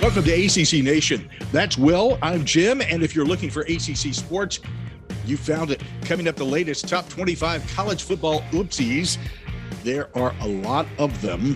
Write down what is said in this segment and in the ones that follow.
Welcome to ACC Nation. That's Will. I'm Jim. And if you're looking for ACC sports, you found it. Coming up, the latest top 25 college football oopsies. There are a lot of them.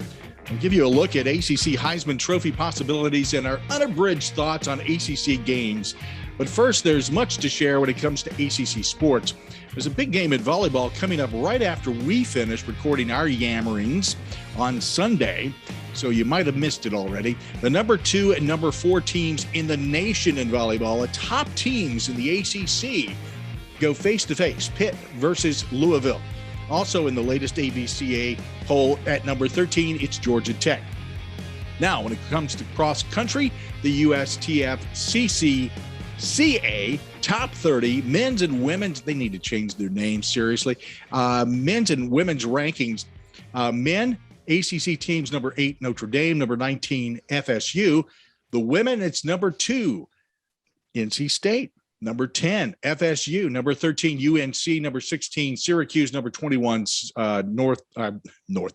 I'll give you a look at ACC Heisman Trophy possibilities and our unabridged thoughts on ACC games. But first, there's much to share when it comes to ACC sports. There's a big game in volleyball coming up right after we finish recording our yammerings on Sunday, so you might have missed it already. The number 2 and number 4 teams in the nation in volleyball, the top teams in the ACC, go face-to-face, Pitt versus Louisville. Also in the latest ABCA poll at number 13, it's Georgia Tech. Now, when it comes to cross-country, the USTF CA top 30 men's and women's, they need to change their names seriously. Men's and women's rankings. Men, ACC teams number 8, Notre Dame, number 19, FSU. The women, it's number 2, NC State, number 10, FSU, number 13, UNC, number 16, Syracuse, number 21, North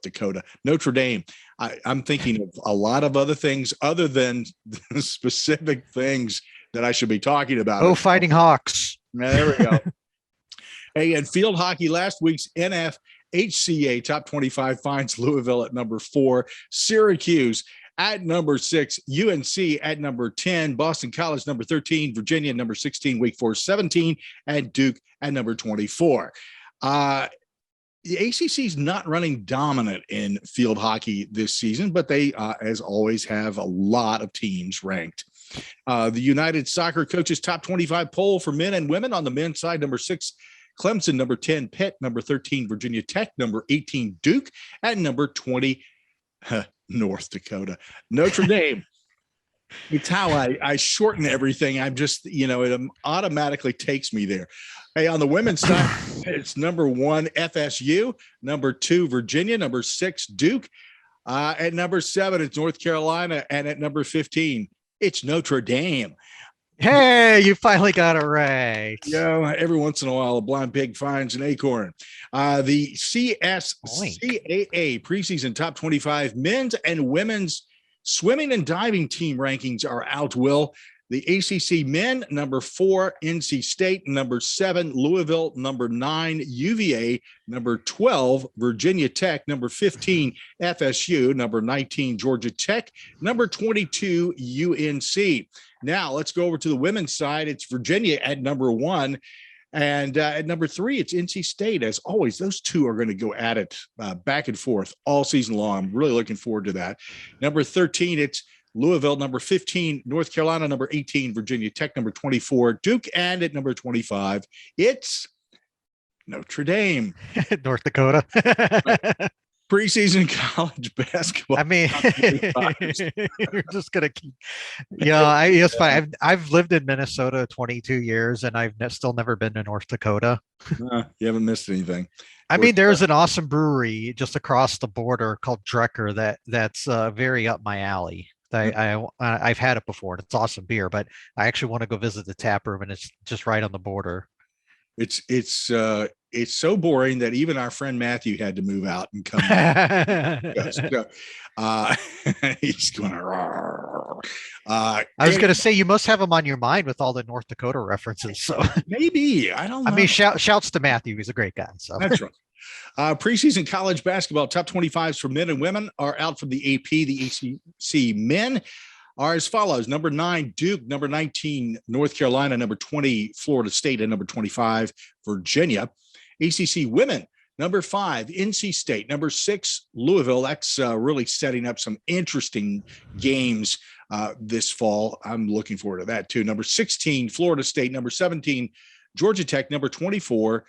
Dakota, Notre Dame. I'm thinking of a lot of other things other than the specific things that I should be talking about. Oh, Fighting Hawks. There we go. Hey, and field hockey, last week's NFHCA top 25 finds Louisville at number 4, Syracuse at number 6, UNC at number 10, Boston College number 13, Virginia number 16, Wake Forest 17, and Duke at number 24. The ACC is not running dominant in field hockey this season, but they, as always, have a lot of teams ranked. The United Soccer Coaches top 25 poll for men and women on the men's side, number 6, Clemson, number 10, Pitt, number 13, Virginia Tech, number 18, Duke, and number 20, North Dakota. Notre Dame. It's how I shorten everything. I'm just, it automatically takes me there. Hey, on the women's side, it's number 1, FSU, number 2, Virginia, number 6, Duke. At number 7, it's North Carolina, and at number 15, it's Notre Dame. Hey, you finally got it right. Yeah, every once in a while, a blind pig finds an acorn. The CSCAA preseason top 25 men's and women's swimming and diving team rankings are out, Will. The ACC men, number 4, NC State, number 7, Louisville, number 9, UVA, number 12, Virginia Tech, number 15, FSU, number 19, Georgia Tech, number 22, UNC. Now let's go over to the women's side. It's Virginia at number 1. And at number 3, it's NC State. As always, those two are going to go at it back and forth all season long. I'm really looking forward to that. Number 13, it's Louisville, number 15, North Carolina, number 18, Virginia Tech, number 24, Duke, and at number 25, it's Notre Dame. North Dakota. Preseason college basketball. I mean, you're just going to keep, it's fine. I've lived in Minnesota 22 years and I've still never been to North Dakota. You haven't missed anything. I mean, there's an awesome brewery just across the border called Drecker that's very up my alley. I've had it before and it's awesome beer, but I actually want to go visit the tap room and it's just right on the border. It's so boring that even our friend Matthew had to move out and come back. He's going I was going to say, you must have him on your mind with all the North Dakota references. So maybe, I don't know. I mean, shouts to Matthew. He's a great guy. So that's right. Preseason college basketball top 25s for men and women are out from the AP. The ACC men are as follows: number 9, Duke, number 19, North Carolina, number 20, Florida State, and number 25, Virginia. ACC women, number 5, NC State, number 6, Louisville. That's really setting up some interesting games this fall. I'm looking forward to that too. Number 16, Florida State, number 17, Georgia Tech, number 24,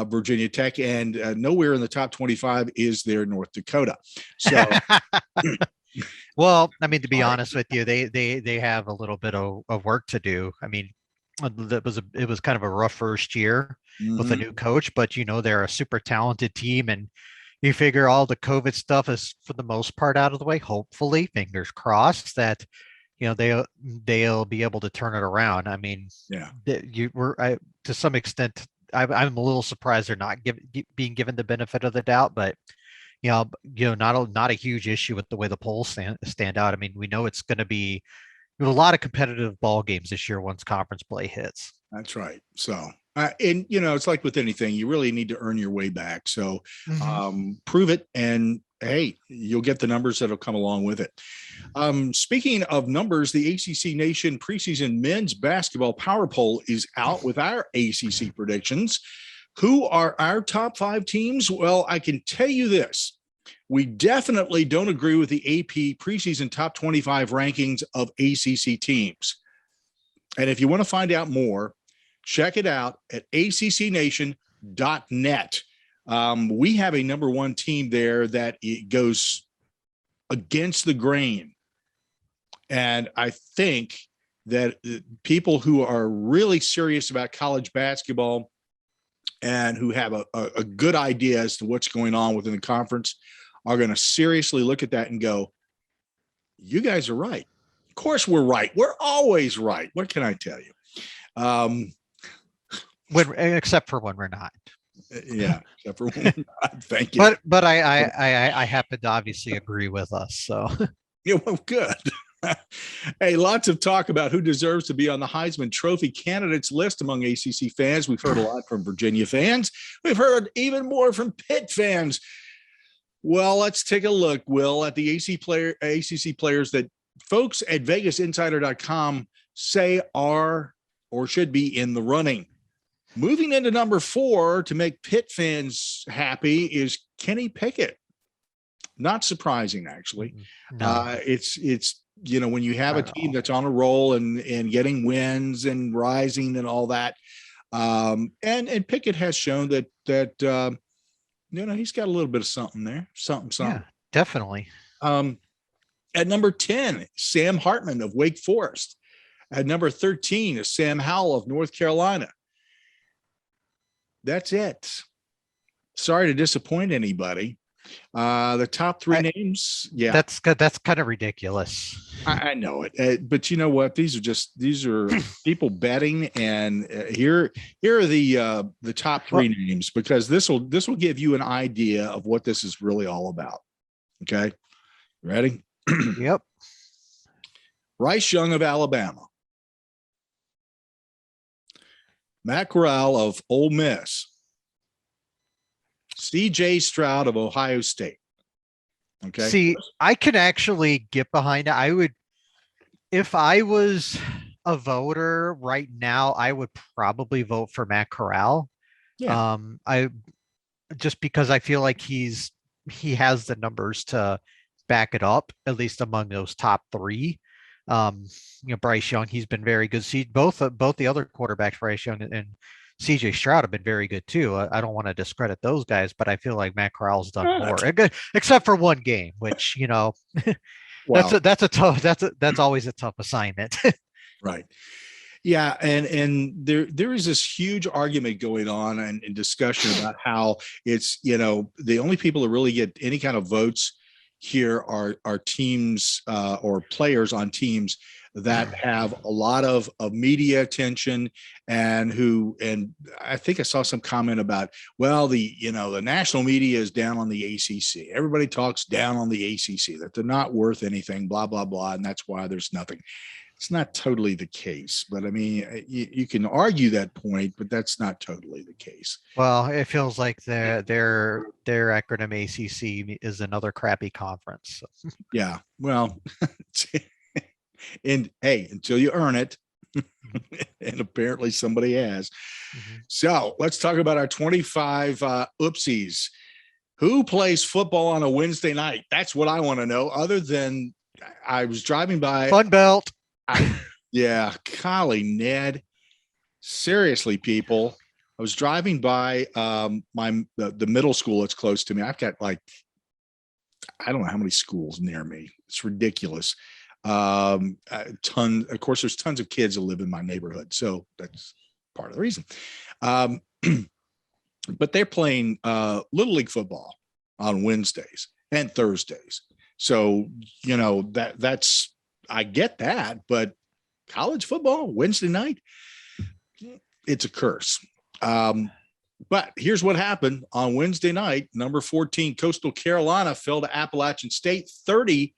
Virginia Tech, and nowhere in the top 25 is there North Dakota. So well, I mean, to be honest with you, they have a little bit of work to do. I mean, it was kind of a rough first year with a new coach, but they're a super talented team, and you figure all the COVID stuff is for the most part out of the way. Hopefully, fingers crossed that they'll be able to turn it around. I mean, to some extent, I'm a little surprised they're not being given the benefit of the doubt, but not a huge issue with the way the polls stand out. I mean, we know it's going to be have a lot of competitive ball games this year once conference play hits. That's right. So, and it's like with anything, you really need to earn your way back. So, prove it, and hey, you'll get the numbers that'll come along with it. Speaking of numbers, the ACC Nation preseason men's basketball power poll is out with our ACC predictions. Who are our top 5 teams? Well, I can tell you this. We definitely don't agree with the AP preseason top 25 rankings of ACC teams. And if you want to find out more, check it out at accnation.net. We have a number 1 team there that it goes against the grain. And I think that people who are really serious about college basketball and who have a good idea as to what's going on within the conference are going to seriously look at that and go, you guys are right. Of course we're right. We're always right. What can I tell you? Except for when we're not. Yeah, except for when we're not. Thank you. But I happen to obviously agree with us. So well, good. Hey, lots of talk about who deserves to be on the Heisman Trophy candidates list among ACC fans. We've heard a lot from Virginia fans. We've heard even more from Pitt fans. Well, let's take a look, Will, at the ACC players that folks at VegasInsider.com say are or should be in the running. Moving into number 4 to make Pitt fans happy is Kenny Pickett. Not surprising, actually. No. It's when you have a team that's on a roll and getting wins and rising and all that, and Pickett has shown that he's got a little bit of something there, something. Yeah, definitely. At number 10, Sam Hartman of Wake Forest. At number 13 is Sam Howell of North Carolina. That's it. Sorry to disappoint anybody. The top 3 names. Yeah, that's kind of ridiculous. I know it, but you know what? These are people betting, and here are the top 3 names, because this will give you an idea of what this is really all about. Okay, ready? Yep. Bryce Young of Alabama, Matt Corral of Ole Miss, C.J. Stroud of Ohio State. Okay. See, I can actually get behind it. I would, if I was a voter right now, I would probably vote for Matt Corral. Yeah. I just because I feel like he has the numbers to back it up, at least among those top 3. Bryce Young, he's been very good. See, both the other quarterbacks, Bryce Young and CJ Stroud, have been very good too. I don't want to discredit those guys, but I feel like Matt Corral's done more, except for one game, which that's always a tough assignment. Right. Yeah, and there is this huge argument going on and discussion about how it's the only people that really get any kind of votes here are teams or players on teams that have a lot of media attention and I think I saw some comment about, well, the national media is down on the ACC. Everybody talks down on the ACC, that they're not worth anything, blah, blah, blah. And that's why there's nothing. It's not totally the case, but I mean, you can argue that point, but that's not totally the case. Well, it feels like their acronym ACC is another crappy conference. So. Yeah, well, and hey, until you earn it, and apparently somebody has. Mm-hmm. So let's talk about our 25 oopsies. Who plays football on a Wednesday night? That's what I want to know. Other than I was driving by Fun Belt. Yeah, golly, Ned. Seriously, people. I was driving by the middle school that's close to me. I've got I don't know how many schools near me. It's ridiculous. A ton. Of course, there's tons of kids that live in my neighborhood, so that's part of the reason. But they're playing Little League football on Wednesdays and Thursdays. So that's. I get that, but college football Wednesday night, it's a curse. But here's what happened on Wednesday night. Number 14, Coastal Carolina fell to Appalachian State 30-27.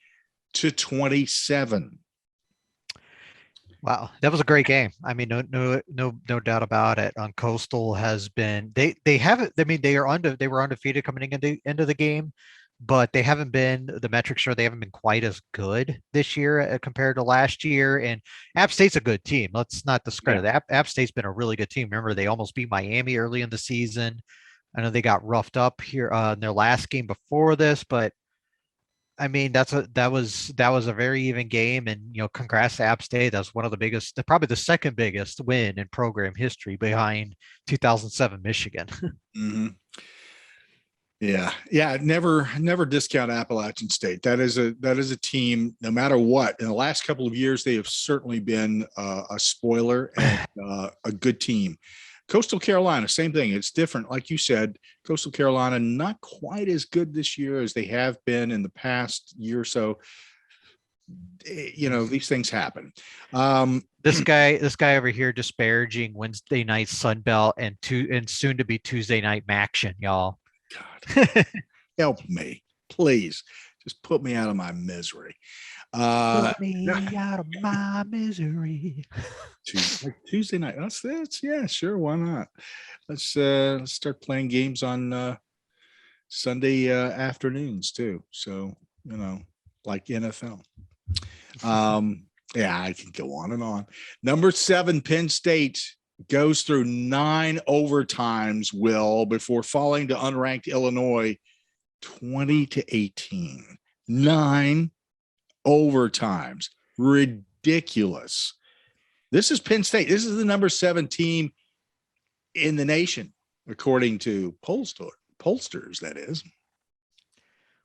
Wow, that was a great game. I mean, no doubt about it. On Coastal has been they haven't. I mean, they were undefeated coming into the game, but they haven't been the metrics are they haven't been quite as good this year compared to last year. And App State's a good team. Let's not discredit App State's been a really good team. Remember, they almost beat Miami early in the season. I know they got roughed up here in their last game before this, but I mean, that was a very even game, and congrats to App State. That's one of the biggest, probably the second biggest win in program history behind 2007 Michigan. Mm-hmm. Yeah. Never discount Appalachian State. That is a team. No matter what, in the last couple of years, they have certainly been a spoiler and a good team. Coastal Carolina, same thing. It's different. Like you said, Coastal Carolina, not quite as good this year as they have been in the past year or so. These things happen. This guy over here disparaging Wednesday night Sun Belt and soon to be Tuesday night Maction, y'all. God, help me, please. Just put me out of my misery. Put me out of my misery. Tuesday night. That's yeah, sure. Why not? Let's start playing games on Sunday afternoons too. So like NFL. Yeah, I can go on and on. Number 7, Penn State goes through 9 overtimes, before falling to unranked Illinois 20-18. 9 overtimes. Ridiculous. This is Penn State. This is the number 7 team in the nation, according to pollsters, that is.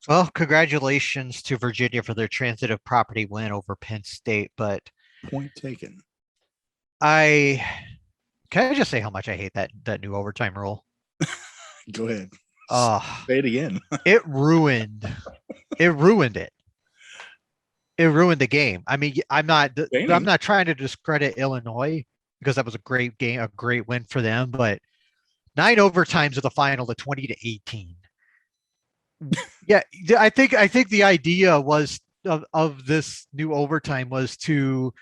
Well, congratulations to Virginia for their transitive property win over Penn State, but point taken. Can I just say how much I hate that new overtime rule? Go ahead. Say it again. It ruined it. It ruined the game. I mean, I'm not trying to discredit Illinois because that was a great game, a great win for them, but 9 overtimes of the final to 20-18. Yeah, I think the idea was of this new overtime was to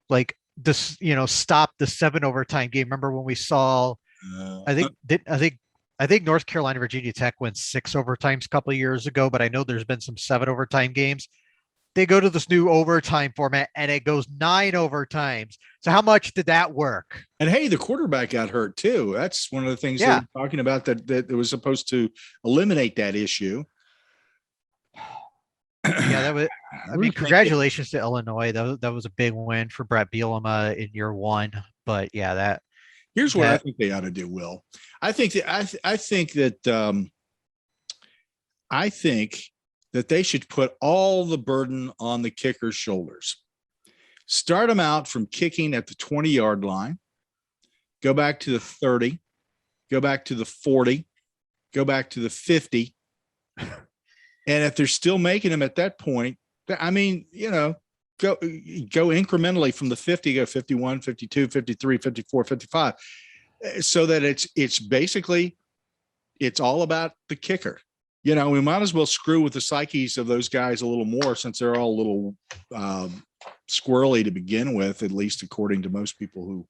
like this, stop the 7 overtime game. Remember when we saw I think North Carolina Virginia Tech went 6 overtimes a couple of years ago, but I know there's been some 7 overtime games. They go to this new overtime format and it goes 9 overtimes. So how much did that work? And hey, the quarterback got hurt too. That's one of the things they're talking about that was supposed to eliminate that issue. Yeah, that was. I mean, congratulations to Illinois. That was a big win for Brett Bielema in year 1. But yeah, here's what I think they ought to do. Will I think that they should put all the burden on the kicker's shoulders. Start them out from kicking at the 20-yard line, go back to the 30, go back to the 40, go back to the 50. And if they're still making them at that point, I mean, go incrementally from the 50, go 51, 52, 53, 54, 55, so that it's basically, it's all about the kicker. We might as well screw with the psyches of those guys a little more since they're all a little squirrely to begin with, at least according to most people who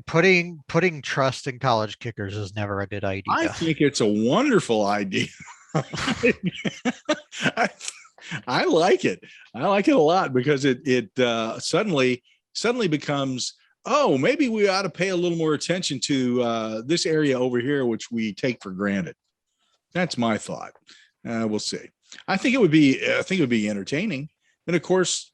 putting trust in college kickers is never a good idea. I think it's a wonderful idea. I like it. I like it a lot because it suddenly becomes, maybe we ought to pay a little more attention to this area over here, which we take for granted. That's my thought. We'll see. I think it would be entertaining. And of course,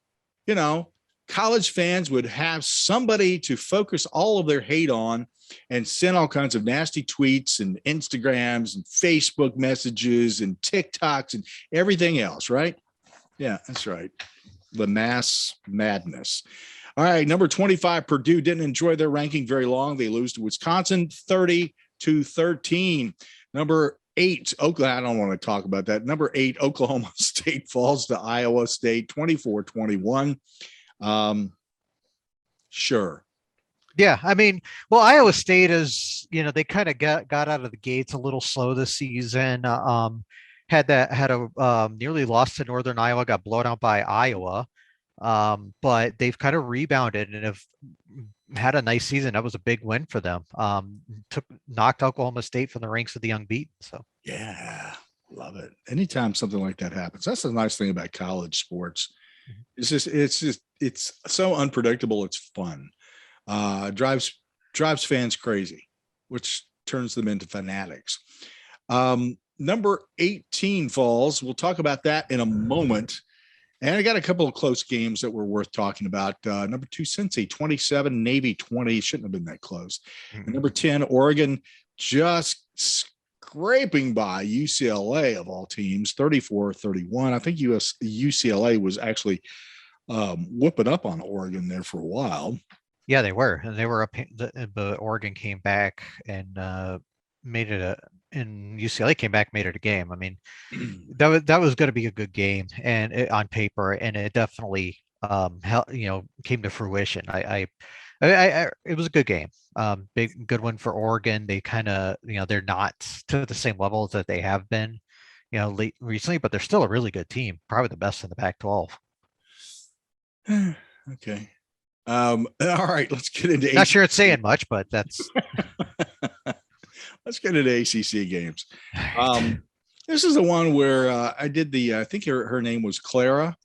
college fans would have somebody to focus all of their hate on and send all kinds of nasty tweets and Instagrams and Facebook messages and TikToks and everything else, right? Yeah, that's right. The mass madness. All right, number 25, Purdue didn't enjoy their ranking very long. They lose to Wisconsin 30-13. Number 8, Oklahoma. I don't want to talk about that. Number 8, Oklahoma State falls to Iowa State 24-21. Sure. Yeah, I mean, well, Iowa State is, they kind of got out of the gates a little slow this season. Had a nearly lost to Northern Iowa, got blown out by Iowa. But they've kind of rebounded and have had a nice season. That was a big win for them. Knocked Oklahoma State from the ranks of the unbeaten. So yeah, love it. Anytime something like that happens, that's the nice thing about college sports. It's so unpredictable. It's fun. Drives fans crazy, which turns them into fanatics. Number 18 falls. We'll talk about that in a moment. And I got a couple of close games that were worth talking about. Number 2, Cincy, 27, Navy 20. Shouldn't have been that close. And number 10, Oregon, just scraping by UCLA of all teams, 34-31. I think UCLA was actually whooping up on Oregon there for a while. Yeah, they were. And they were up, but Oregon came back and made it and UCLA came back, made it a game. I mean, that was going to be a good game and on paper, and it definitely came to fruition. It was a good game. Good one for Oregon. They kind of, they're not to the same levels that they have been, late recently, but they're still a really good team, probably the best in the Pac-12. Okay. All right, let's get into Not sure it's saying much, but that's let's get into ACC games. This is the one where I did I think her name was Clara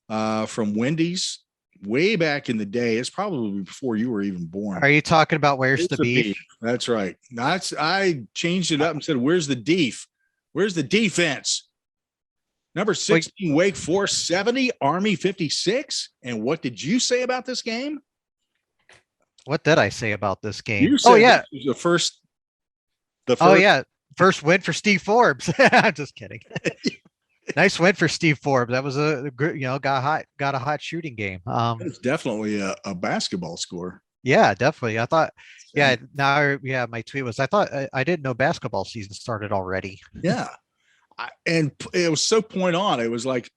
from Wendy's way back in the day. It's probably before you were even born. Are you talking about Where's the Beef? That's right. I changed it up and said, Where's the Deef? Where's the defense? Number 16, Wake Forest 70, Army 56. And what did you say about this game? What did I say about this game? You said this was the first. Oh, yeah. First win for Steve Forbes. I'm just kidding. Nice win for Steve Forbes. That was a good, got a hot shooting game. It's definitely a basketball score. Yeah, definitely. I thought, my tweet was, I thought I didn't know basketball season started already. Yeah. And it was so point on. It was like,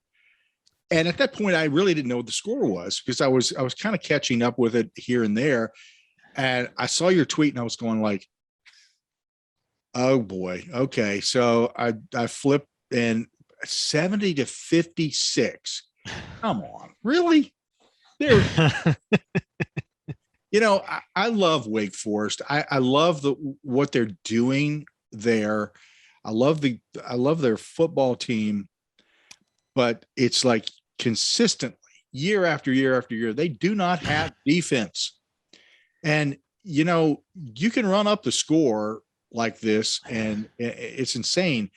and at that point, I really didn't know what the score was because I was kind of catching up with it here and there. And I saw your tweet and I was going like, oh boy. Okay. So I flipped and 70-56. Come on. Really? There. I love Wake Forest. I love what they're doing there. I love their football team, but it's like consistently year after year after year, they do not have defense. And, you can run up the score like this and it's insane,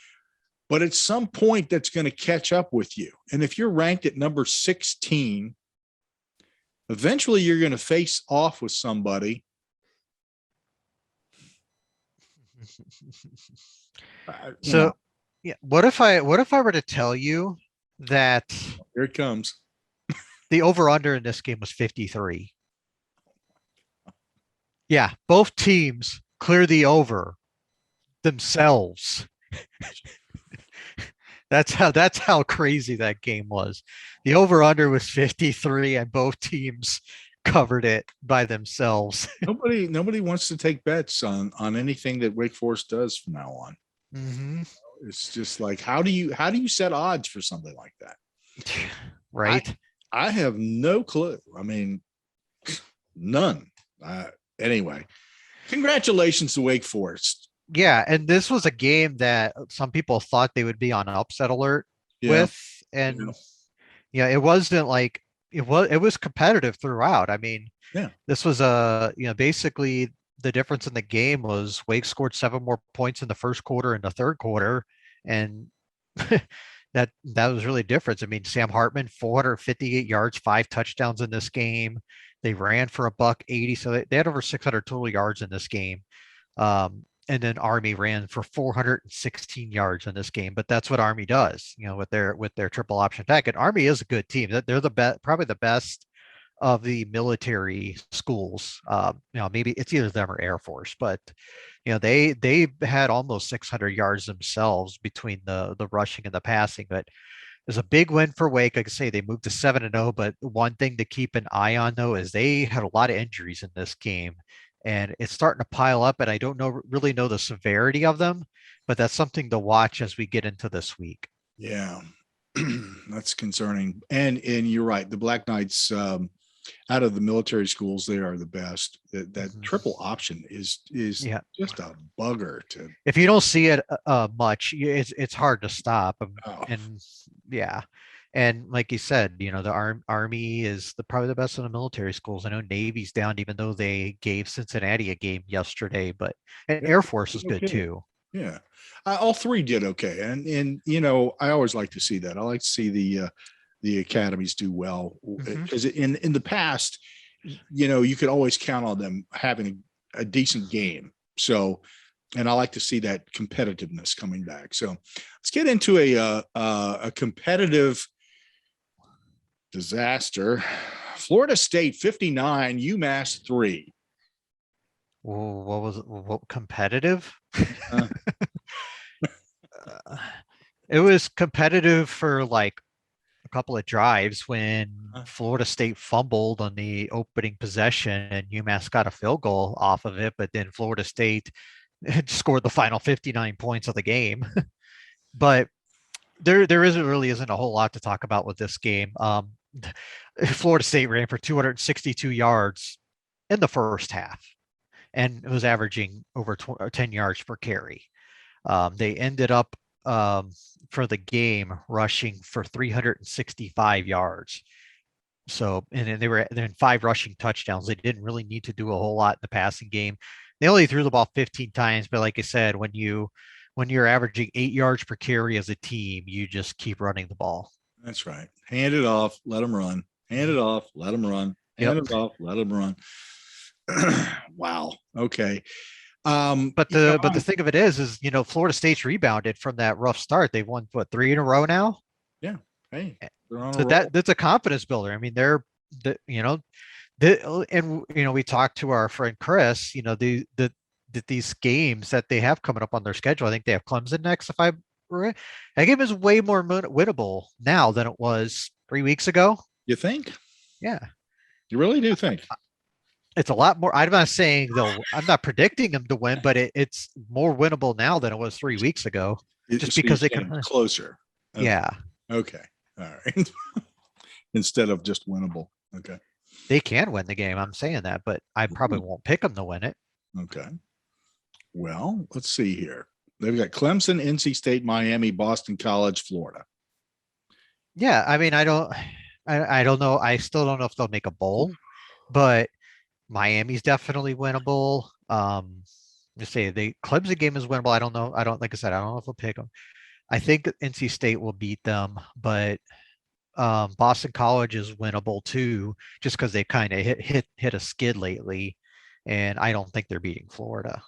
but at some point that's going to catch up with you. And if you're ranked at number 16, eventually you're going to face off with somebody. What if I were to tell you that here it comes, the over under in this game was 53? Yeah, both teams clear the over themselves. That's how crazy that game was. The over under was 53 and both teams covered it by themselves. Nobody wants to take bets on anything that Wake Forest does from now on. Mm-hmm. It's just like, how do you set odds for something like that? Right. I have no clue. I mean, none. Anyway, congratulations to Wake Forest. Yeah. And this was a game that some people thought they would be on upset alert with. And it wasn't like it was competitive throughout. I mean, this was basically the difference in the game was Wake scored 7 more points in the first quarter and the third quarter. And that was really different. I mean, Sam Hartman, 458 yards, 5 touchdowns in this game. They ran for $180. So they had over 600 total yards in this game. And then Army ran for 416 yards in this game, but that's what Army does, with their triple option attack. And Army is a good team. They're the best, probably the best of the military schools. Maybe it's either them or Air Force, but they had almost 600 yards themselves between the rushing and the passing. But there's a big win for Wake. Like I say, they moved to 7-0. But one thing to keep an eye on though is they had a lot of injuries in this game. And it's starting to pile up, and I don't really know the severity of them, but that's something to watch as we get into this week. Yeah. That's concerning. And you're right. The Black Knights, out of the military schools, they are the best. That triple option is Yeah. just a bugger to. If you don't see it much, it's hard to stop. Oh. And yeah, and like you said, the Army is probably the best in the military schools. I know Navy's down, even though they gave Cincinnati a game yesterday, and Air Force is good too. Yeah, all three did okay, and I always like to see that. I like to see the academies do well, because in the past, you could always count on them having a decent game. So, and I like to see that competitiveness coming back. So let's get into a competitive disaster. Florida State 59, UMass 3. What was it? What competitive? It was competitive for like a couple of drives when Florida State fumbled on the opening possession and UMass got a field goal off of it, but then Florida State scored the final 59 points of the game. But there really isn't a whole lot to talk about with this game. Florida State ran for 262 yards in the first half, and it was averaging over 10 yards per carry. They ended up for the game rushing for 365 yards. So, and they were then 5 rushing touchdowns. They didn't really need to do a whole lot in the passing game. They only threw the ball 15 times, but like I said, when you're averaging 8 yards per carry as a team, you just keep running the ball. That's right. Hand it off, let them run. Hand it off, let them run. Hand it off, let them run. Wow. Okay. But the thing of it is Florida State's rebounded from that rough start. They've won 3 in a row now. Yeah. Hey, so that's a confidence builder. I mean, we talked to our friend Chris. These games that they have coming up on their schedule. I think they have Clemson next. If I'm right, that game is way more winnable now than it was 3 weeks ago. You think? Yeah. You really do think? It's a lot more. I'm not saying I'm not predicting them to win, but it's more winnable now than it was 3 weeks ago. Just because they can closer. Okay. Yeah. Okay. All right. Instead of just winnable. Okay. They can win the game. I'm saying that, but I probably won't pick them to win it. Okay. Well, let's see here. They've got Clemson, NC State, Miami, Boston College, Florida. Yeah. I mean, I don't know. I still don't know if they'll make a bowl, but Miami's definitely winnable. Just say the Clemson game is winnable. I don't know. Like I said, I don't know if we'll pick them. I think NC State will beat them, but Boston College is winnable too, just because they kind of hit a skid lately, and I don't think they're beating Florida.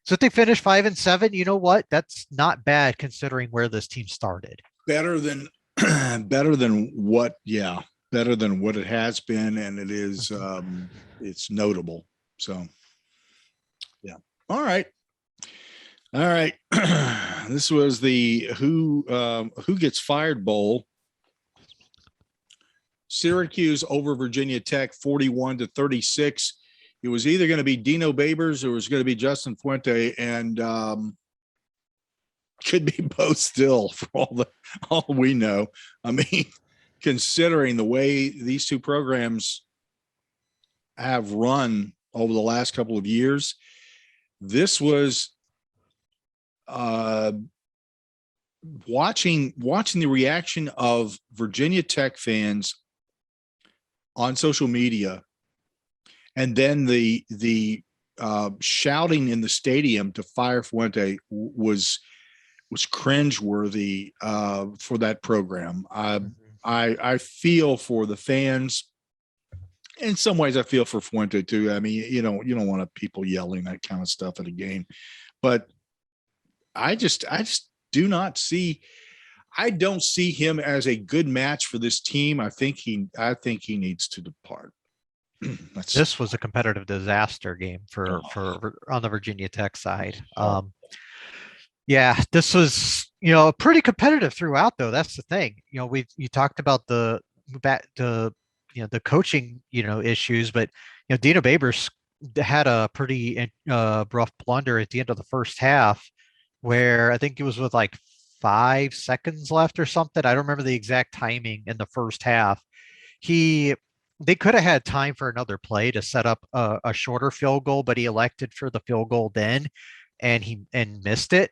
So if they finish 5-7, you know what? That's not bad considering where this team started. Better than what? Yeah. Better than what it has been, and it is it's notable. So yeah. All right. This was the who gets fired bowl. Syracuse over Virginia Tech 41-36. It was either going to be Dino Babers or it was going to be Justin Fuente, and could be both still for all we know. I mean, considering the way these two programs have run over the last couple of years, this was watching the reaction of Virginia Tech fans on social media, and then the shouting in the stadium to fire Fuente was cringeworthy for that program. I feel for the fans. In some ways, I feel for Fuente too. I mean, you don't want people yelling that kind of stuff at a game, but I just do not see. I don't see him as a good match for this team. I think he needs to depart. This was a competitive disaster game for on the Virginia Tech side. Yeah, this was pretty competitive throughout, though. That's the thing. You talked about the coaching issues, but Dino Babers had a pretty rough blunder at the end of the first half, where I think it was with like 5 seconds left or something. I don't remember the exact timing in the first half. They could have had time for another play to set up a shorter field goal, but he elected for the field goal then, and missed it.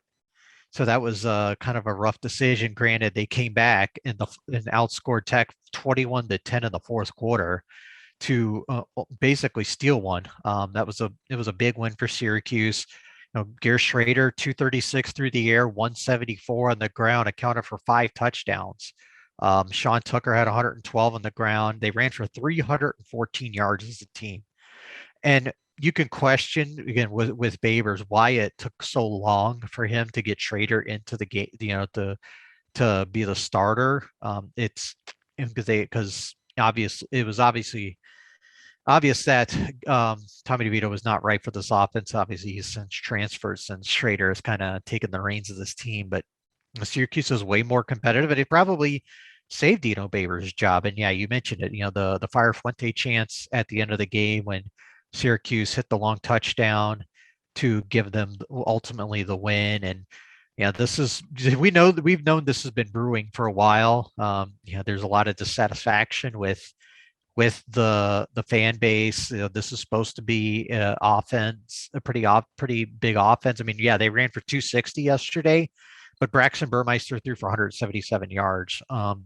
So that was kind of a rough decision. Granted, they came back and outscored Tech 21-10 in the fourth quarter to basically steal one. It was a big win for Syracuse. Gear Schrader, 236 through the air, 174 on the ground, accounted for 5 touchdowns. Sean Tucker had 112 on the ground. They ran for 314 yards as a team. And you can question again with Babers why it took so long for him to get Schrader into the game, to be the starter. It's because obviously it was obviously obvious that Tommy DeVito was not right for this offense. Obviously, he's since transferred, since Schrader has kind of taken the reins of this team. But Syracuse is way more competitive, and it probably saved Dino Babers' job. And yeah, you mentioned it. The Fire Fuente chance at the end of the game when Syracuse hit the long touchdown to give them ultimately the win. And we've known this has been brewing for a while. There's a lot of dissatisfaction with the fan base. This is supposed to be offense, a pretty big offense. I mean, yeah, they ran for 260 yesterday, but Braxton Burmeister threw for 177 yards. And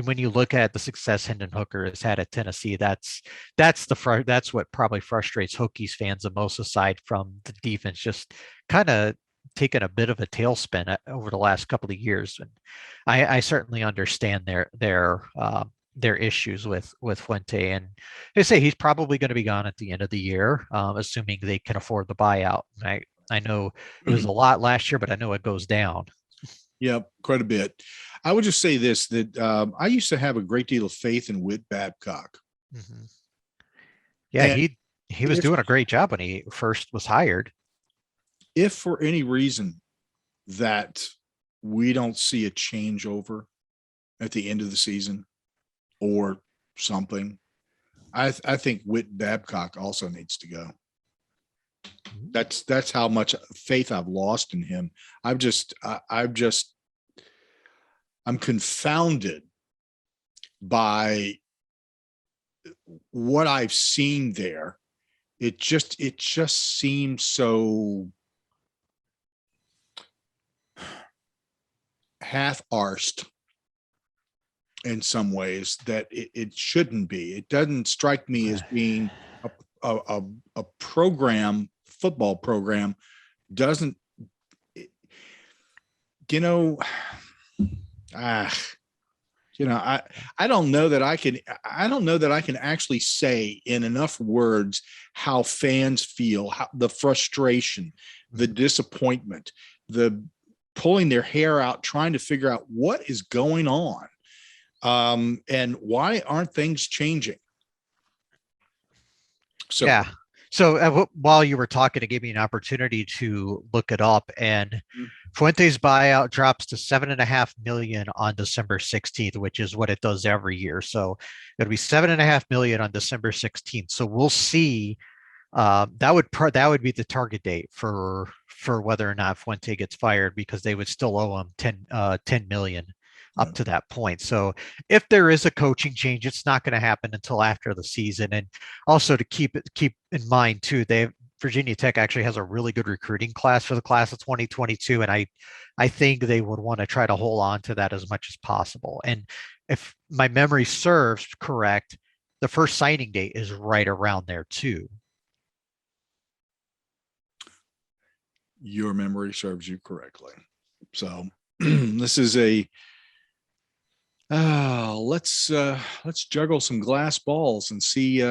when you look at the success Hendon Hooker has had at Tennessee, that's what probably frustrates Hokies fans the most, aside from the defense just kind of taken a bit of a tailspin over the last couple of years. And I certainly understand their issues with Fuente, and they say he's probably going to be gone at the end of the year, assuming they can afford the buyout. I know it was a lot last year, but I know it goes down. Yep, quite a bit. I would just say this, that I used to have a great deal of faith in Whit Babcock. Mm-hmm. Yeah, and he was doing a great job when he first was hired. If for any reason that we don't see a changeover at the end of the season or something, I think Whit Babcock also needs to go. That's how much faith I've lost in him. I'm confounded by what I've seen there. It just seems so half-arsed in some ways that it shouldn't be. It doesn't strike me as being a program, football program doesn't, I don't know that I can actually say in enough words how fans feel, how the frustration, the disappointment, the pulling their hair out, trying to figure out what is going on, and why aren't things changing? So, yeah. So while you were talking, it gave me an opportunity to look it up, and Fuente's buyout drops to $7.5 million on December 16th, which is what it does every year. So it'll be $7.5 million on December 16th. So we'll see. That would be the target date for whether or not Fuente gets fired, because they would still owe him $10 million up to that point. So if there is a coaching change, it's not going to happen until after the season. And also to keep in mind too, Virginia Tech actually has a really good recruiting class for the class of 2022. And I think they would want to try to hold on to that as much as possible. And if my memory serves correct, the first signing date is right around there too. Your memory serves you correctly. So this is let's juggle some glass balls and see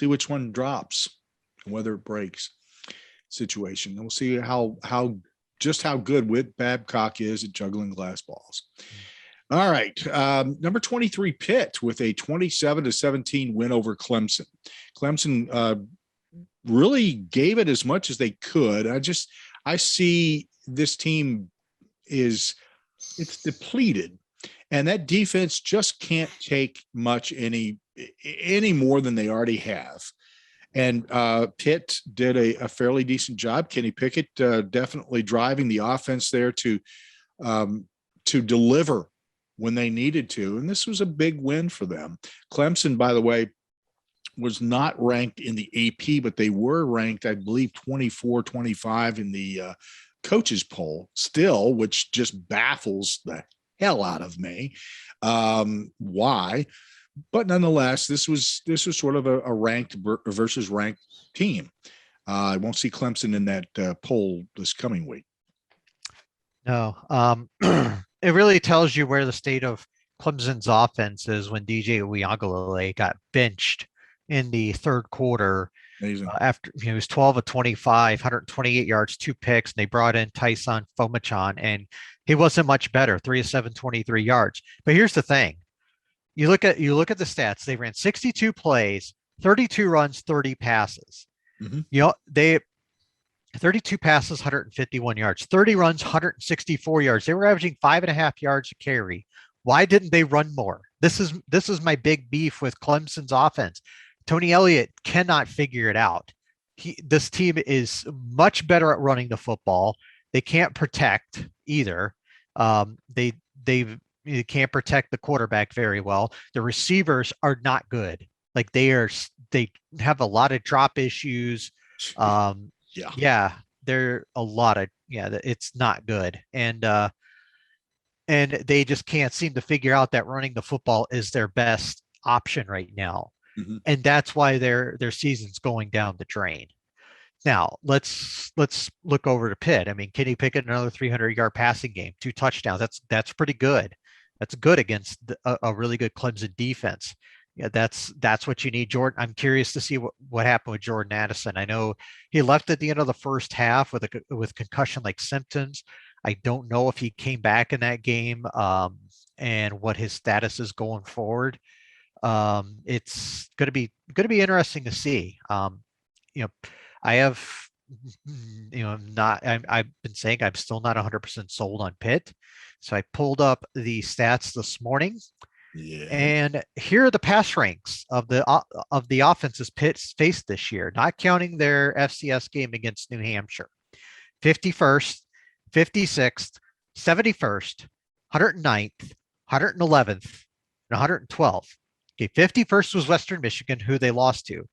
which one drops and whether it breaks situation. And we'll see how good Whit Babcock is at juggling glass balls. All right. Number 23 Pitt with a 27-17 win over Clemson. Clemson really gave it as much as they could. I see this team it's depleted, and that defense just can't take much any more than they already have. And Pitt did a fairly decent job. Kenny Pickett definitely driving the offense there to deliver when they needed to. And this was a big win for them. Clemson, by the way, was not ranked in the AP, but they were ranked, I believe, 24, 25 in the coaches poll still, which just baffles the hell out of me. Why? But nonetheless, this was sort of a ranked versus ranked team. I won't see Clemson in that poll this coming week. No, it really tells you where the state of Clemson's offense is when DJ Uiagalelei got benched in the third quarter. After he was 12 of 25, 128 yards, 2 picks, and they brought in Tyson Fomachan, and he wasn't much better, 3 of 7, 23 yards. But here's the thing. You look at the stats. They ran 62 plays, 32 runs, 30 passes. Mm-hmm. They 32 passes, 151 yards, 30 runs, 164 yards. They were averaging 5.5 yards a carry. Why didn't they run more? This is my big beef with Clemson's offense. Tony Elliott cannot figure it out. This team is much better at running the football. They can't protect either. They can't protect the quarterback very well. The receivers are not good. Like they have a lot of drop issues. They're a lot of it's not good. And they just can't seem to figure out that running the football is their best option right now. Mm-hmm. And that's why their season's going down the drain. Now let's look over to Pitt. I mean, Kenny Pickett, another 300-yard passing game, 2 touchdowns. That's pretty good. That's good against a really good Clemson defense. Yeah, that's what you need, Jordan. I'm curious to see what happened with Jordan Addison. I know he left at the end of the first half with concussion-like symptoms. I don't know if he came back in that game and what his status is going forward. It's going to be interesting to see. I have, I've been saying I'm still not 100% sold on Pitt. So I pulled up the stats this morning. Yeah. And here are the pass ranks of the offenses Pitt faced this year, not counting their FCS game against New Hampshire. 51st, 56th, 71st, 109th, 111th, and 112th. Okay, 51st was Western Michigan, who they lost to.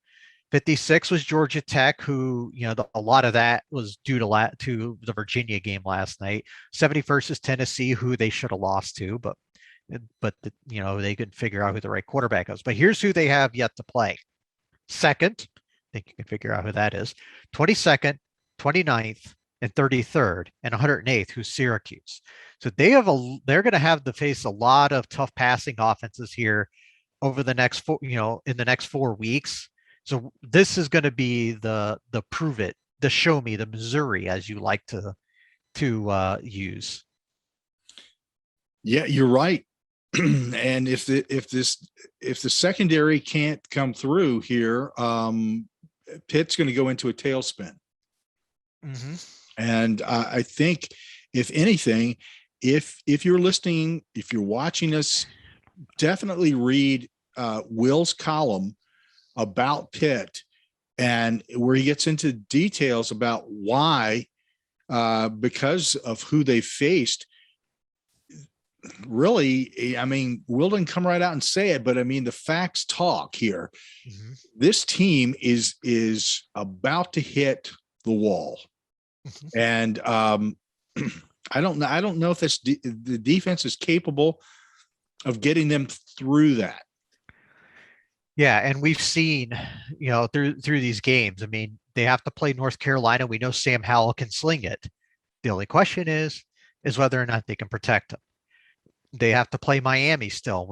56 was Georgia Tech, who, a lot of that was due to the Virginia game last night. 71st is Tennessee, who they should have lost to, but they could figure out who the right quarterback is. But here's who they have yet to play. Second, I think you can figure out who that is. 22nd, 29th, and 33rd, and 108th, who's Syracuse. So they're going to have to face a lot of tough passing offenses here over the next in the next 4 weeks. So this is going to be the prove it, the show me, the Missouri, as you like to use. Yeah, you're right. And if the secondary can't come through here, Pitt's going to go into a tailspin. Mm-hmm. And I think, if anything, if you're listening, if you're watching us, definitely read Will's column about Pitt, and where he gets into details about why, because of who they faced. Really, I mean, Will didn't come right out and say it, but I mean, the facts talk here. Mm-hmm. This team is about to hit the wall. Mm-hmm. And I don't know if the defense is capable of getting them through that. Yeah, and we've seen, through these games. I mean, they have to play North Carolina. We know Sam Howell can sling it. The only question is whether or not they can protect him. They have to play Miami still.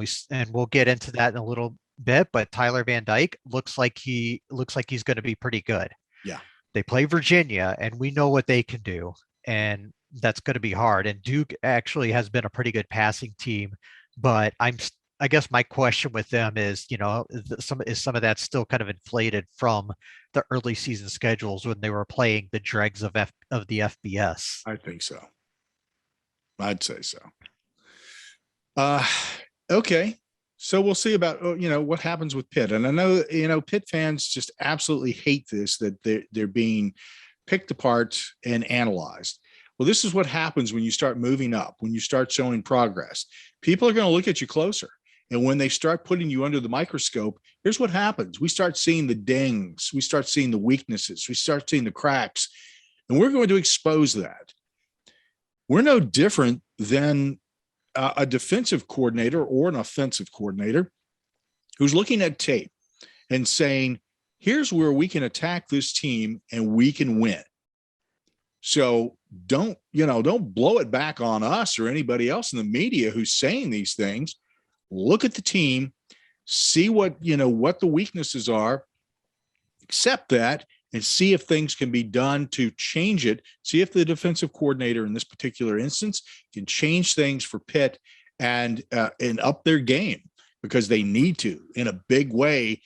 We'll get into that in a little bit, but Tyler Van Dyke looks like he's going to be pretty good. Yeah. They play Virginia, and we know what they can do, and that's going to be hard. And Duke actually has been a pretty good passing team, but I guess my question with them is, some of that still kind of inflated from the early season schedules when they were playing the dregs of the FBS. I think so. I'd say so. Okay. So we'll see about what happens with Pitt. And I know Pitt fans just absolutely hate this, that they're being picked apart and analyzed. Well, this is what happens when you start moving up, when you start showing progress. People are going to look at you closer. And when they start putting you under the microscope, here's what happens. We start seeing the dings. We start seeing the weaknesses. We start seeing the cracks. And we're going to expose that. We're no different than a defensive coordinator or an offensive coordinator who's looking at tape and saying, here's where we can attack this team and we can win. So don't blow it back on us or anybody else in the media who's saying these things. Look at the team, see what the weaknesses are, accept that, and see if things can be done to change it. See if the defensive coordinator in this particular instance can change things for Pitt and up their game, because they need to in a big way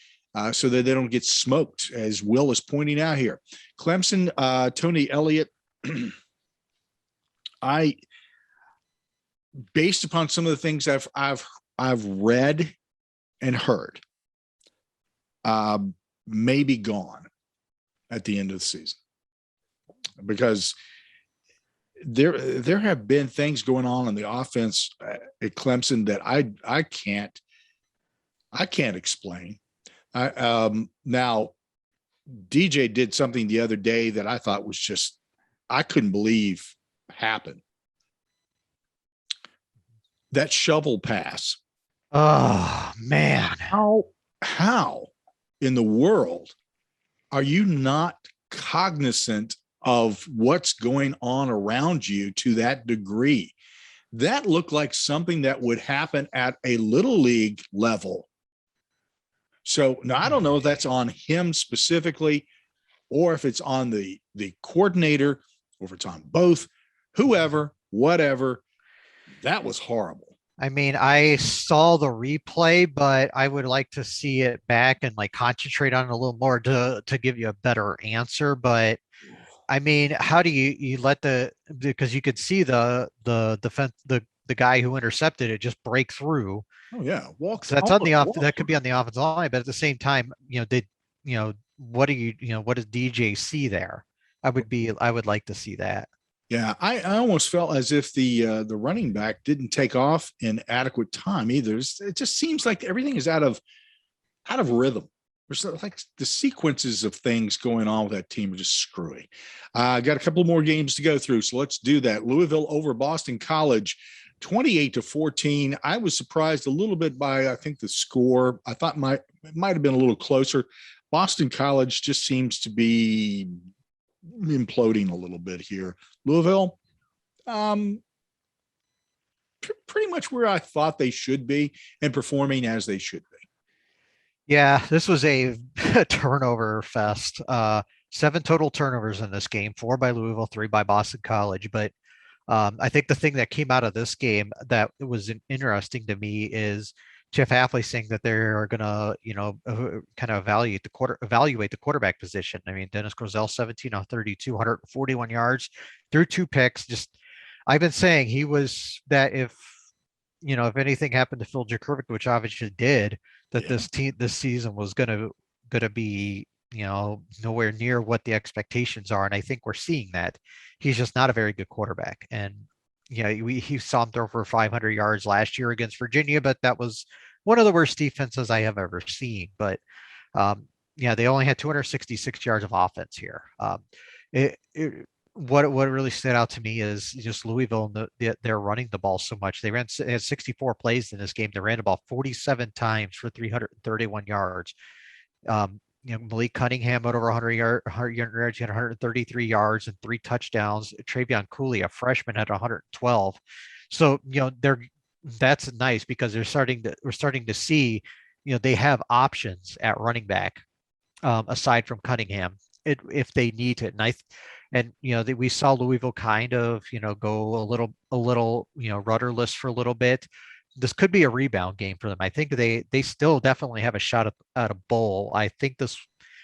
so that they don't get smoked, as Will is pointing out here. Clemson, Tony Elliott, based upon some of the things I've read and heard, may be gone at the end of the season, because there have been things going on in the offense at Clemson that I can't explain. Now DJ did something the other day that I thought was just, I couldn't believe happened. That shovel pass. Oh man. How in the world are you not cognizant of what's going on around you to that degree? That looked like something that would happen at a little league level. So now I don't know if that's on him specifically, or if it's on the coordinator, or if it's on both, whoever, whatever. That was horrible. I mean, I saw the replay, but I would like to see it back and concentrate on it a little more to give you a better answer. But I mean, how do you let because you could see the defense, the guy who intercepted it just break through. Oh yeah. So that's on the that could be on the offensive line, but at the same time, what does DJ see there? I would like to see that. Yeah, I almost felt as if the running back didn't take off in adequate time either. It just seems like everything is out of rhythm. There's like the sequences of things going on with that team are just screwy. Got a couple more games to go through, so let's do that. Louisville over Boston College, 28-14. I was surprised a little bit by, I think, the score. I thought it might have been a little closer. Boston College just seems to be imploding a little bit here. Louisville, pretty much where I thought they should be and performing as they should be. Yeah, this was a turnover fest. 7 total turnovers in this game, 4 by Louisville, 3 by Boston College. But I think the thing that came out of this game that was interesting to me is Jeff Hafley saying that they're going to, kind of evaluate the quarterback position. I mean, Dennis Grosel, 17 on 32, 141 yards, threw 2 picks. I've been saying he was that if anything happened to Phil Jakovic, which obviously did, that this season was going to be, nowhere near what the expectations are. And I think we're seeing that. He's just not a very good quarterback. And he saw him throw for 500 yards last year against Virginia, but that was one of the worst defenses I have ever seen. But they only had 266 yards of offense here. What really stood out to me is just Louisville. They're running the ball so much. They had 64 plays in this game. They ran the ball 47 times for 331 yards. Malik Cunningham had over 100 yards. He had 133 yards and 3 touchdowns. Travion Cooley, a freshman, had 112. So that's nice because we're starting to see they have options at running back aside from Cunningham if they need it. And we saw Louisville kind of go a little rudderless for a little bit. This could be a rebound game for them. I think they still definitely have a shot at a bowl. I think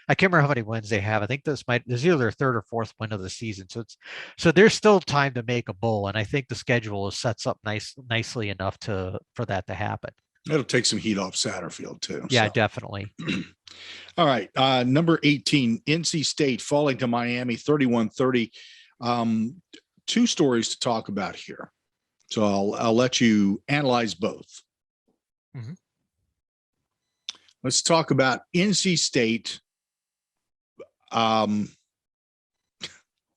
I can't remember how many wins they have. I think this is either their 3rd or 4th win of the season. So there's still time to make a bowl. And I think the schedule sets up nicely enough for that to happen. That'll take some heat off Satterfield too. Yeah, so. definitely. All right. Number 18, NC State falling to Miami 31-30. Two stories to talk about here. So I'll let you analyze both. Mm-hmm. Let's talk about NC State.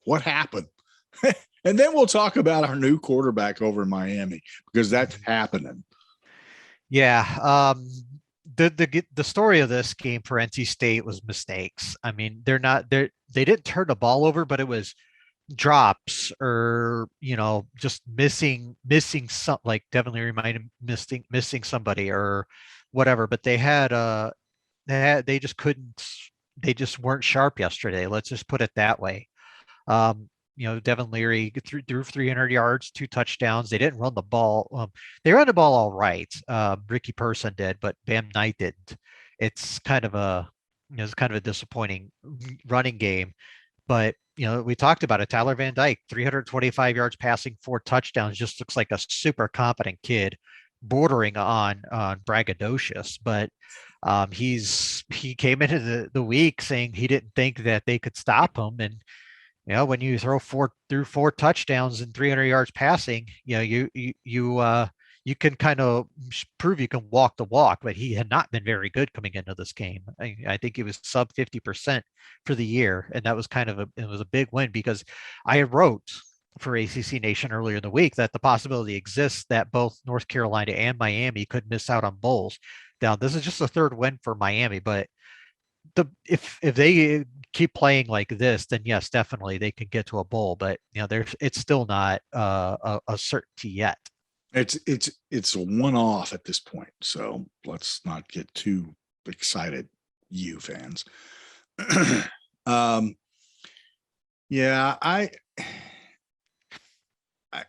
What happened? And then we'll talk about our new quarterback over in Miami, because that's happening. Yeah. The story of this game for NC State was mistakes. I mean, they didn't turn the ball over, but it was drops or, just missing some, like Devin Leary might have missing somebody or whatever, but they just weren't sharp yesterday. Let's just put it that way. Devin Leary threw 300 yards, 2 touchdowns. They didn't run the ball. They ran the ball all right. Ricky Person did, but Bam Knight didn't. It's kind of a disappointing running game. But we talked about it. Tyler Van Dyke, 325 yards passing, 4 touchdowns. Just looks like a super competent kid, bordering on braggadocious. But he came into the week saying he didn't think that they could stop him, and when you throw 4 touchdowns and 300 yards passing, you can kind of prove you can walk the walk. But he had not been very good coming into this game. I think he was sub 50% for the year, and that was it was a big win, because I wrote for ACC Nation earlier in the week that the possibility exists that both North Carolina and Miami could miss out on bowls. Now, this is just a 3rd win for Miami, but if they keep playing like this, then yes, definitely they can get to a bowl. But it's still not a certainty yet. It's a one-off at this point, so let's not get too excited, you fans. Yeah, I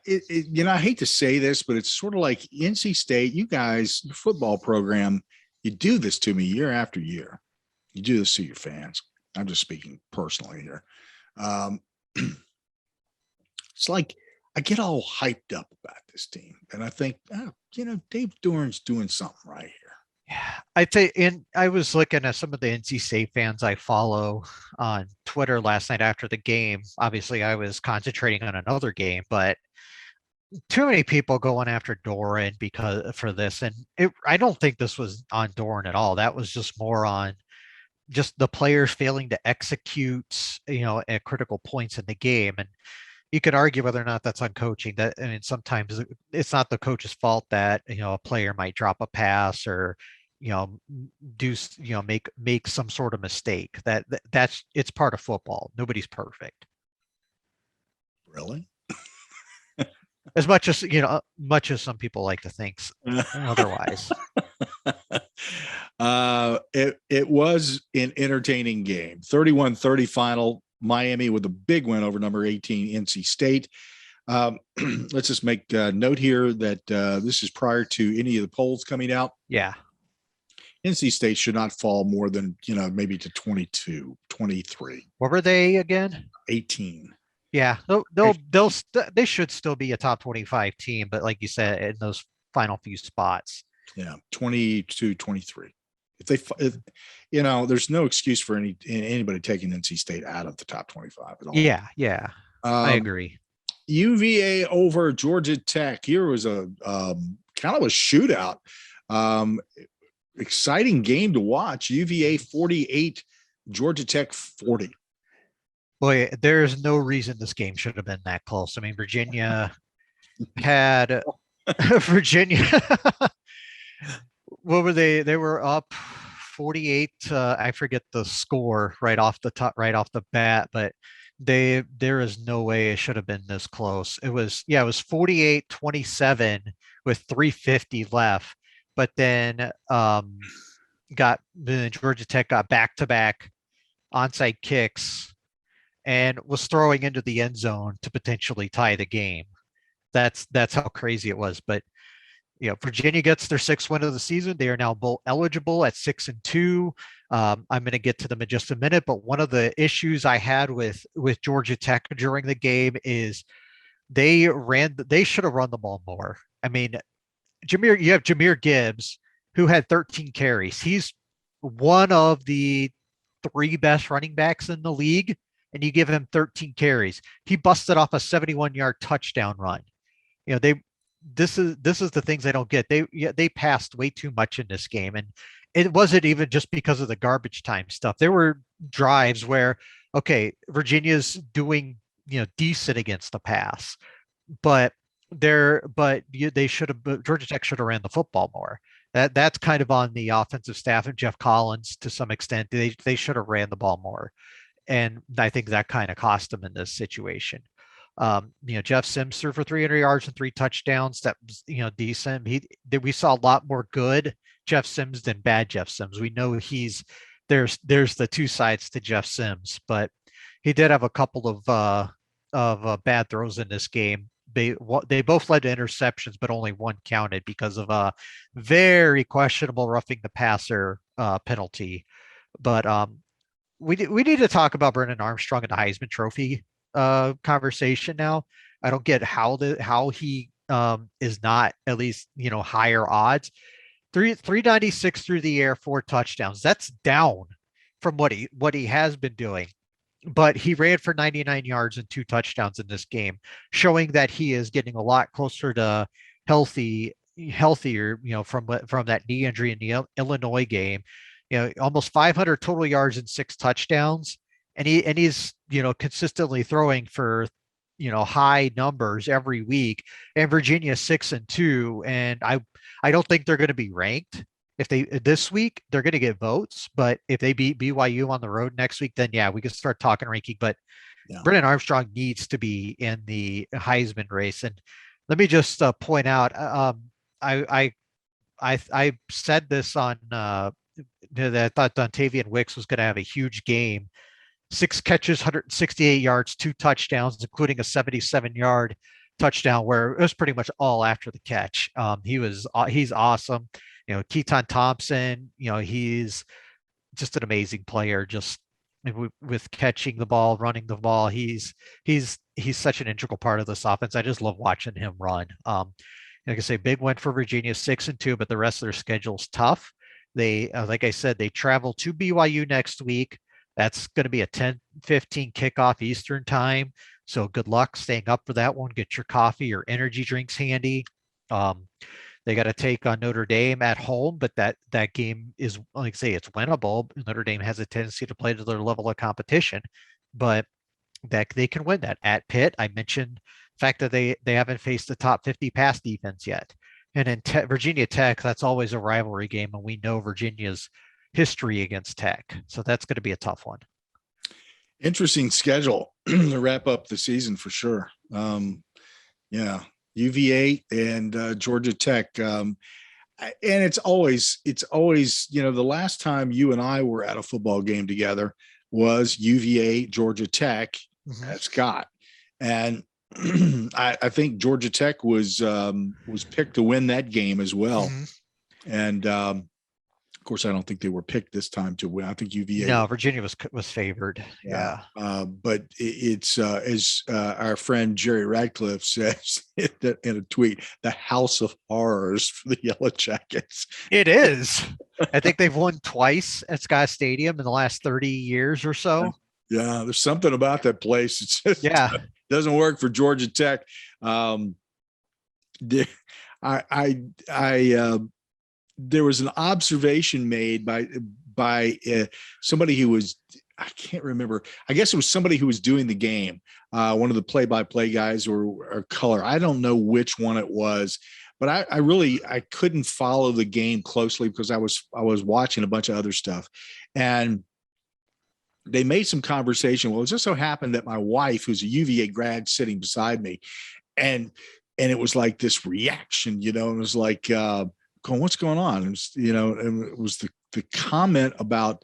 hate to say this, but it's sort of like NC State. You guys, the football program, you do this to me year after year. You do this to your fans. I'm just speaking personally here. It's like I get all hyped up about this team, and I think, Dave Doeren's doing something right here. Yeah, I'd say, and I was looking at some of the NC State fans I follow on Twitter last night after the game. Obviously, I was concentrating on another game, but too many people going after Doeren for this, and I don't think this was on Doeren at all. That was just more on just the players failing to execute, at critical points in the game. And you could argue whether or not that's on coaching. Sometimes it's not the coach's fault that, a player might drop a pass or, make some sort of mistake. That's it's part of football. Nobody's perfect. Really? As much as some people like to think otherwise. It was an entertaining game. 31-30 final. Miami with a big win over number 18 NC State. Let's just make a note here that this is prior to any of the polls coming out. Yeah. NC State should not fall more than, maybe to 22, 23. What were they again? 18. Yeah, they should still be a top 25 team, but like you said, in those final few spots. Yeah, 22, 23. If there's no excuse for anybody taking NC State out of the top 25 at all. Yeah. I agree. UVA over Georgia Tech. Here was a kind of a shootout. Exciting game to watch. UVA 48, Georgia Tech 40. Boy, there's no reason this game should have been that close. I mean, Virginia had what were they? They were up 48. I forget the score right off the bat, but there is no way it should have been this close. It was 48-27 with 3:50 left, but then Georgia Tech got back-to-back onside kicks and was throwing into the end zone to potentially tie the game. That's how crazy it was. But Virginia gets their 6th win of the season. They are now bowl eligible at 6-2. I'm going to get to them in just a minute, but one of the issues I had with Georgia Tech during the game is they should have run the ball more. I mean, you have Jahmyr Gibbs, who had 13 carries. He's one of the 3 best running backs in the league, and you give him 13 carries. He busted off a 71-yard touchdown run. This is the things I don't get. They passed way too much in this game, and it wasn't even just because of the garbage time stuff. There were drives where, okay, Virginia's doing decent against the pass, but they should have. Georgia Tech should have ran the football more. That's kind of on the offensive staff and Jeff Collins to some extent. They should have ran the ball more, and I think that kind of cost them in this situation. Jeff Sims threw for 300 yards and 3 touchdowns. That was, decent. We saw a lot more good Jeff Sims than bad Jeff Sims. We know there's the 2 sides to Jeff Sims, but he did have a couple of bad throws in this game. They both led to interceptions, but only one counted because of a very questionable roughing the passer penalty. But we need to talk about Brennan Armstrong and the Heisman Trophy conversation now. I don't get how he is not at least higher odds. 396 through the air, 4 touchdowns. That's down from what he has been doing. But he ran for 99 yards and 2 touchdowns in this game, showing that he is getting a lot closer to healthier, from that knee injury in the Illinois game. Almost 500 total yards and 6 touchdowns, and he's consistently throwing for high numbers every week. And Virginia 6-2, and I don't think they're going to be ranked. If this week, they're going to get votes, but if they beat BYU on the road next week, then yeah, we can start talking ranking. But yeah, Brennan Armstrong needs to be in the Heisman race. And let me just point out, I said this on that I thought Dontavian Wicks was going to have a huge game. 6 catches, 168 yards, 2 touchdowns, including a 77-yard touchdown where it was pretty much all after the catch. He's awesome. Keaton Thompson, he's just an amazing player, just with catching the ball, running the ball. He's such an integral part of this offense. I just love watching him run. Like I say, big win for Virginia, 6-2, but the rest of their schedule's tough. They, like I said, they travel to BYU next week. That's going to be a 10:15 kickoff Eastern time. So good luck staying up for that one. Get your coffee or energy drinks handy. They got to take on Notre Dame at home, but that game is, like I say, it's winnable. Notre Dame has a tendency to play to their level of competition, but that they can win that. At Pitt, I mentioned the fact that they haven't faced the top 50 pass defense yet. And in Virginia Tech, that's always a rivalry game, and we know Virginia's history against Tech. So that's going to be a tough one. Interesting schedule to wrap up the season for sure. Yeah. UVA and Georgia Tech. And it's always, the last time you and I were at a football game together was UVA, Georgia Tech at Scott. And I think Georgia Tech was picked to win that game as well. And of course, I don't think they were picked this time to win. I think UVA. No, Virginia was favored. Yeah. But it's as our friend Jerry Radcliffe says in a tweet, the house of horrors for the Yellow Jackets. It is. I think they've won twice at Scott Stadium in the last 30 years or so. Yeah, there's something about that place. It's just, doesn't work for Georgia Tech. There was an observation made by somebody who was, I can't remember. I guess it was somebody who was doing the game, one of the play-by-play guys or color. I don't know which one it was, but I couldn't follow the game closely because I was watching a bunch of other stuff, and they made some conversation. Well, it just so happened that my wife, who's a UVA grad, sitting beside me, and it was like this reaction, it was like. What's going on? It was, and it was the comment about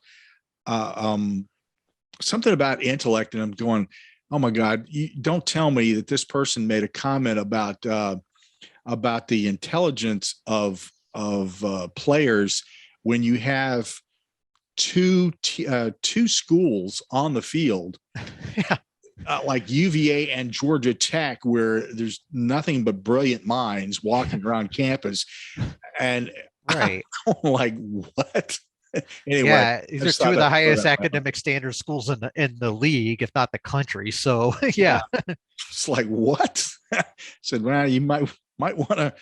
something about intellect, and I'm going, oh my God, don't tell me that this person made a comment about the intelligence of players when you have two schools on the field. Yeah. Like UVA and Georgia Tech, where there's nothing but brilliant minds walking around campus. And Right. Like, what? Anyway, Yeah, these are two of the highest academic standard schools in the league, if not the country. So yeah. It's like, what? Said, well, you might want to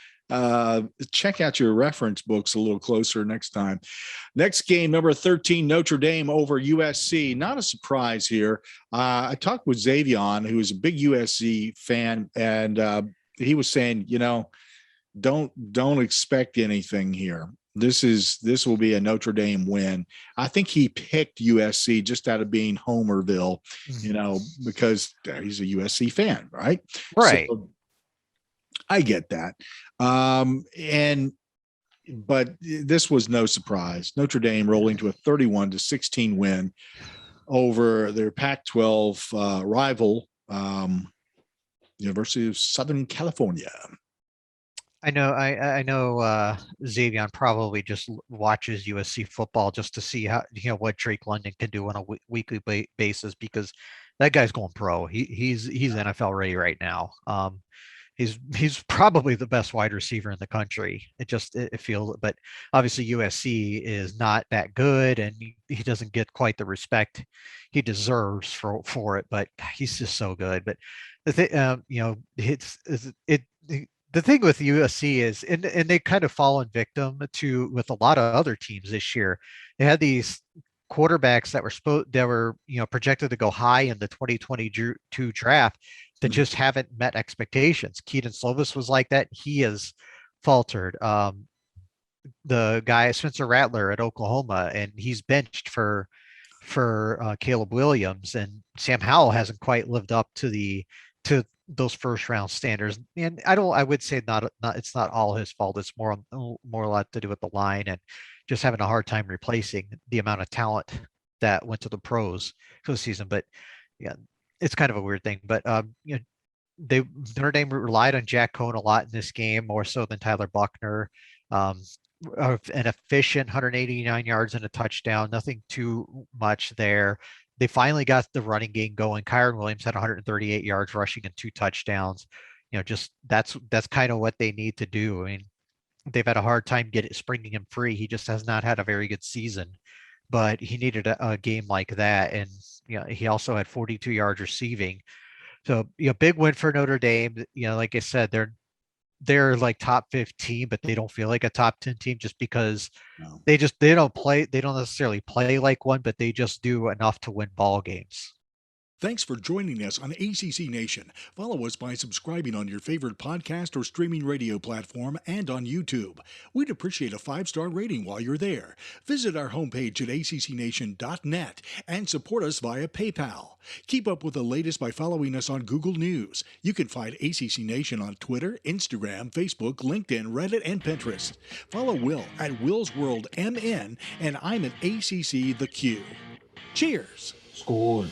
check out your reference books a little closer next time. Next game, number 13, Notre Dame over USC. Not a surprise here. I talked with Xavion, who is a big USC fan, and he was saying, don't expect anything here. This will be a Notre Dame win. I think he picked USC just out of being Homerville, because he's a USC fan, right? Right. So I get that. But this was no surprise. Notre Dame rolling to a 31-16 win over their Pac-12 rival, University of Southern California. I know Xavion probably just watches USC football just to see how, what Drake London can do on a weekly basis, because that guy's going pro. He's NFL ready right now. He's probably the best wide receiver in the country. It feels, but obviously USC is not that good, and he doesn't get quite the respect he deserves for it. But he's just so good. But the thing, the thing with USC is, and they kind of fallen victim to with a lot of other teams this year. They had these quarterbacks that were projected to go high in the 2022 draft that just haven't met expectations. Keaton Slovis was like that. He has faltered. The guy Spencer Rattler at Oklahoma, and he's benched for Caleb Williams, and Sam Howell hasn't quite lived up to those first round standards. And I would say not it's not all his fault. It's more a lot to do with the line and just having a hard time replacing the amount of talent that went to the pros for the season. But yeah, it's kind of a weird thing. But Notre Dame relied on Jack Cohn a lot in this game, more so than Tyler Buckner. An efficient 189 yards and a touchdown, nothing too much there. They finally got the running game going. Kyron Williams had 138 yards rushing and 2 touchdowns. Just that's kind of what they need to do. I mean, they've had a hard time springing him free. He just has not had a very good season, but he needed a game like that. And he also had 42 yards receiving. So big win for Notre Dame. Like I said, they're like top 15, but they don't feel like a top 10 team just because they don't necessarily play like one, but they just do enough to win ball games. Thanks for joining us on ACC Nation. Follow us by subscribing on your favorite podcast or streaming radio platform and on YouTube. We'd appreciate a 5-star rating while you're there. Visit our homepage at accnation.net and support us via PayPal. Keep up with the latest by following us on Google News. You can find ACC Nation on Twitter, Instagram, Facebook, LinkedIn, Reddit, and Pinterest. Follow Will at Will's World MN, and I'm at ACC The Q. Cheers! Scored.